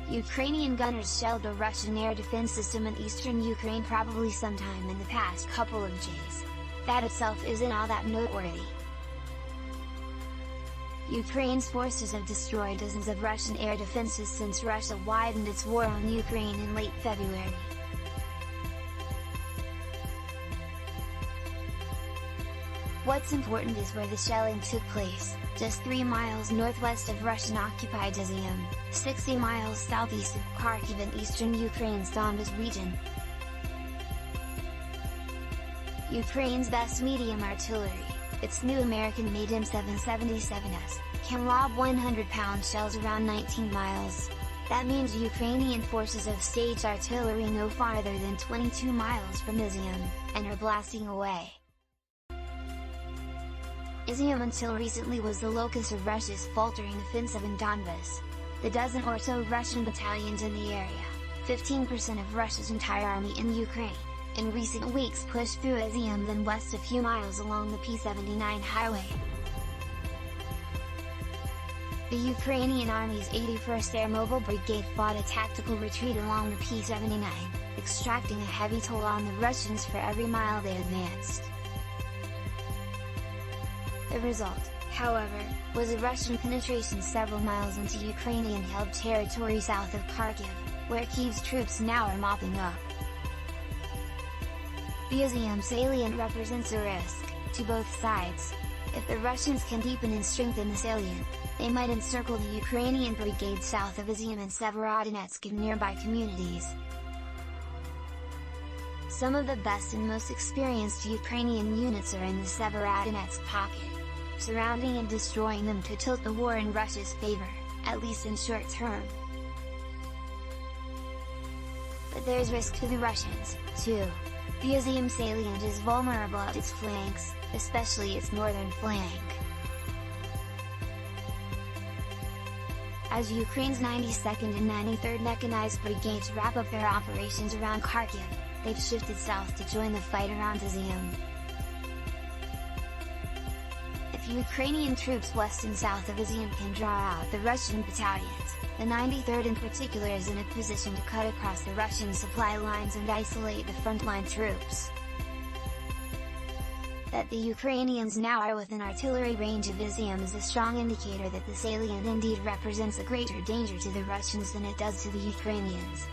Ukrainian gunners shelled a Russian air defense system in eastern Ukraine probably sometime in the past couple of days. That itself isn't all that noteworthy. Ukraine's forces have destroyed dozens of Russian air defenses since Russia widened its war on Ukraine in late February. What's important is where the shelling took place, just 3 miles northwest of Russian-occupied Izium, 60 miles southeast of Kharkiv in eastern Ukraine's Donbas region. Ukraine's best medium artillery, its new American-made M777s, can lob 100-pound shells around 19 miles. That means Ukrainian forces have staged artillery no farther than 22 miles from Izium, and are blasting away. Izium until recently was the locus of Russia's faltering offensive in Donbas. The dozen or so Russian battalions in the area, 15% of Russia's entire army in Ukraine, in recent weeks pushed through Izium then west a few miles along the P-79 highway. The Ukrainian Army's 81st Air Mobile Brigade fought a tactical retreat along the P-79, extracting a heavy toll on the Russians for every mile they advanced. The result, however, was a Russian penetration several miles into Ukrainian-held territory south of Kharkiv, where Kyiv's troops now are mopping up. The Izium salient represents a risk, to both sides. If the Russians can deepen and strengthen the salient, they might encircle the Ukrainian brigade south of Izium and Severodonetsk and nearby communities. Some of the best and most experienced Ukrainian units are in the Severodonetsk pocket, surrounding and destroying them to tilt the war in Russia's favor, at least in short term. But there's risk to the Russians, too. The Izium salient is vulnerable at its flanks, especially its northern flank. As Ukraine's 92nd and 93rd Mechanized Brigades wrap up their operations around Kharkiv, they've shifted south to join the fight around Izium. If Ukrainian troops west and south of Izium can draw out the Russian battalions, the 93rd in particular is in a position to cut across the Russian supply lines and isolate the frontline troops. That the Ukrainians now are within artillery range of Izium is a strong indicator that the salient indeed represents a greater danger to the Russians than it does to the Ukrainians.